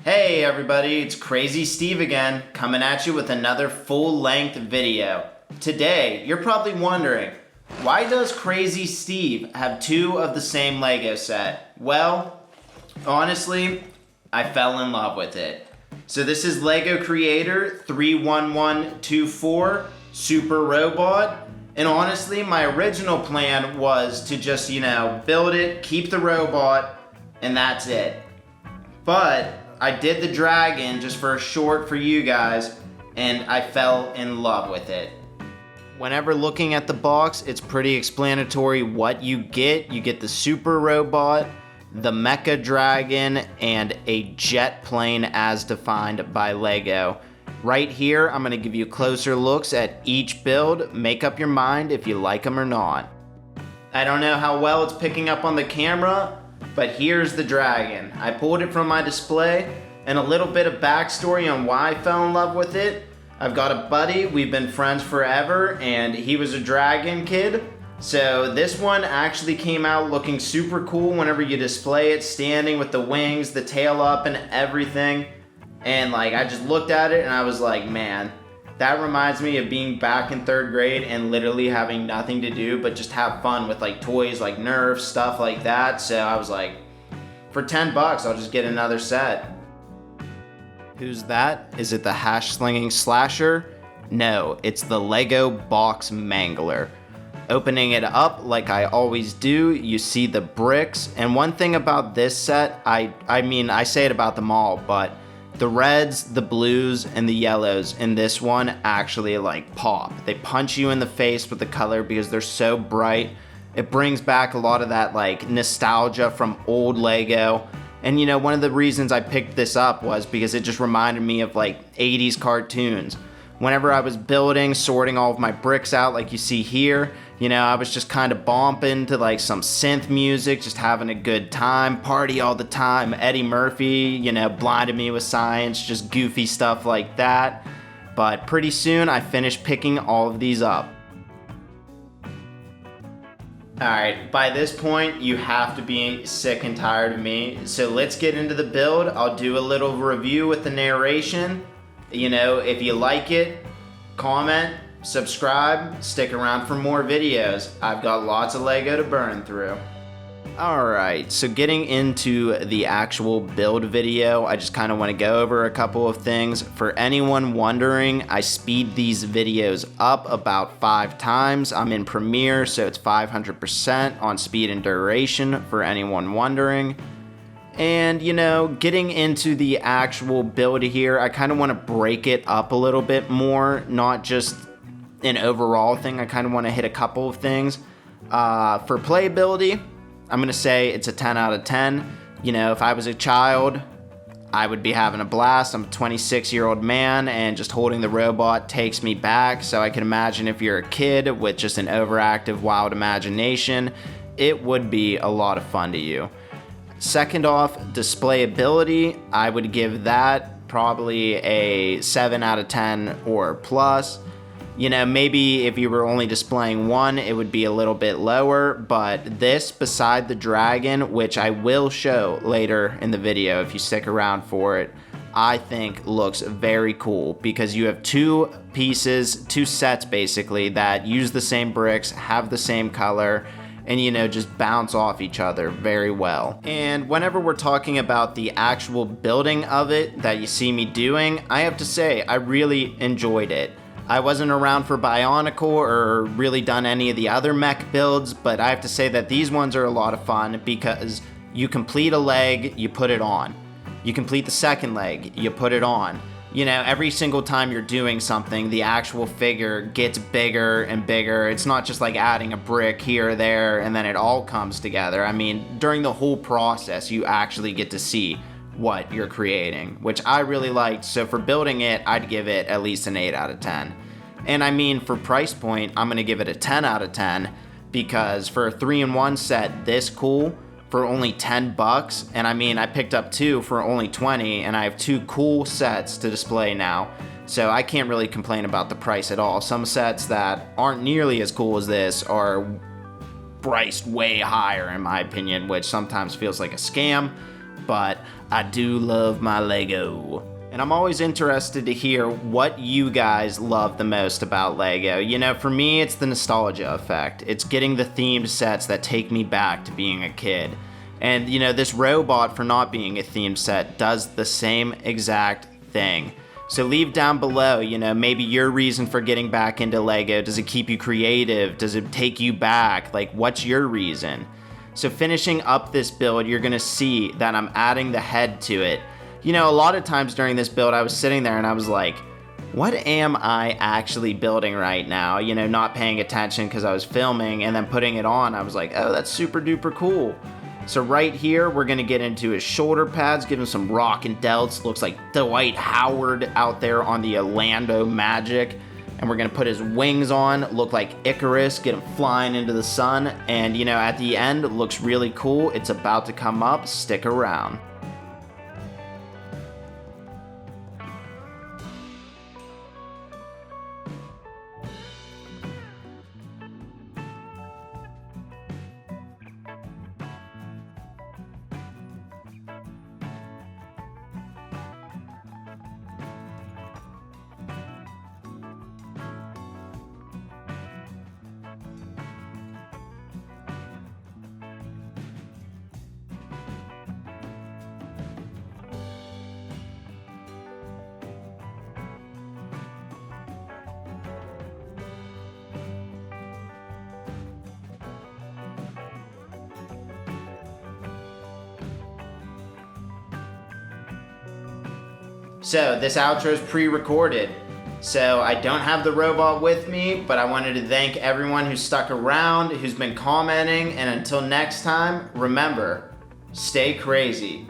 Hey everybody, it's Crazy Steve again, coming at you with another full-length video. Today, you're probably wondering, why does Crazy Steve have two of the same Lego set? Well, honestly, I fell in love with it. So this is Lego Creator 31124 Super Robot. And honestly, my original plan was to just, build it, keep the robot, and that's it. But I did the dragon just for a short for you guys, and I fell in love with it. Whenever looking at the box, it's pretty explanatory what you get. You get the super robot, the mecha dragon, and a jet plane as defined by Lego. Right here, I'm gonna give you closer looks at each build. Make up your mind if you like them or not. I don't know how well it's picking up on the camera, but here's the dragon. I pulled it from my display, and a little bit of backstory on why I fell in love with it. I've got a buddy, we've been friends forever, and he was a dragon kid. So this one actually came out looking super cool whenever you display it, standing with the wings, the tail up, and everything. And I just looked at it and I was like, man, that reminds me of being back in 3rd grade and literally having nothing to do but just have fun with toys like Nerf, stuff like that. So I was like, for 10 bucks, I'll just get another set. Who's that? Is it the hash slinging slasher? No, it's the Lego box mangler. Opening it up like I always do, you see the bricks. And one thing about this set, I say it about them all, but the reds, the blues, and the yellows in this one actually pop. They punch you in the face with the color because they're so bright. It brings back a lot of that nostalgia from old Lego. And one of the reasons I picked this up was because it just reminded me of 80s cartoons. Whenever I was building, sorting all of my bricks out like you see here, I was just kind of bumping to some synth music, just having a good time, party all the time. Eddie Murphy, blinded me with science, just goofy stuff like that. But pretty soon I finished picking all of these up. Alright, by this point you have to be sick and tired of me. So let's get into the build. I'll do a little review with the narration. If you like it, comment, subscribe, stick around for more videos. I've got lots of Lego to burn through. Alright, so getting into the actual build video, I just kind of want to go over a couple of things. For anyone wondering, I speed these videos up about 5 times. I'm in Premiere, so it's 500% on speed and duration for anyone wondering. And getting into the actual build here, I kind of want to break it up a little bit more, not just an overall thing. I kind of want to hit a couple of things. For playability, I'm going to say it's a 10 out of 10. If I was a child, I would be having a blast. I'm a 26-year-old man, and just holding the robot takes me back. So I can imagine if you're a kid with just an overactive, wild imagination, it would be a lot of fun to you. Second off, displayability, I would give that probably a 7 out of 10 or plus. Maybe if you were only displaying one, it would be a little bit lower, but this, beside the dragon, which I will show later in the video if you stick around for it, I think looks very cool because you have two sets basically that use the same bricks, have the same color, and just bounce off each other very well. And whenever we're talking about the actual building of it that you see me doing, I have to say I really enjoyed it. I wasn't around for Bionicle or really done any of the other mech builds, but I have to say that these ones are a lot of fun because you complete a leg, you put it on. You complete the second leg, you put it on. Every single time you're doing something, the actual figure gets bigger and bigger. It's not just adding a brick here or there and then it all comes together. I mean, during the whole process, you actually get to see what you're creating, which I really liked. So for building it, I'd give it at least an 8 out of 10. And I mean, for price point, I'm gonna give it a 10 out of 10 because for a 3-in-1 set this cool, for only 10 bucks, and I mean, I picked up 2 for only 20, and I have 2 cool sets to display now. So I can't really complain about the price at all. Some sets that aren't nearly as cool as this are priced way higher in my opinion, which sometimes feels like a scam. but I do love my Lego. And I'm always interested to hear what you guys love the most about Lego. You know, for me, it's the nostalgia effect. It's getting the themed sets that take me back to being a kid. And, you know, this robot, for not being a themed set, does the same exact thing. So leave down below, you know, maybe your reason for getting back into Lego. Does it keep you creative? Does it take you back? Like, what's your reason? So finishing up this build, you're gonna see that I'm adding the head to it. You know, a lot of times during this build, I was sitting there and I was like, what am I actually building right now? You know, not paying attention because I was filming, and then putting it on, I was like, oh, that's super duper cool. So right here, we're gonna get into his shoulder pads, give him some rock and delts. Looks like Dwight Howard out there on the Orlando Magic. And we're gonna put his wings on, look like Icarus, get him flying into the sun. And you know, at the end, it looks really cool. It's about to come up, stick around. So this outro is pre-recorded. So I don't have the robot with me, but I wanted to thank everyone who stuck around, who's been commenting, and until next time, remember, stay crazy.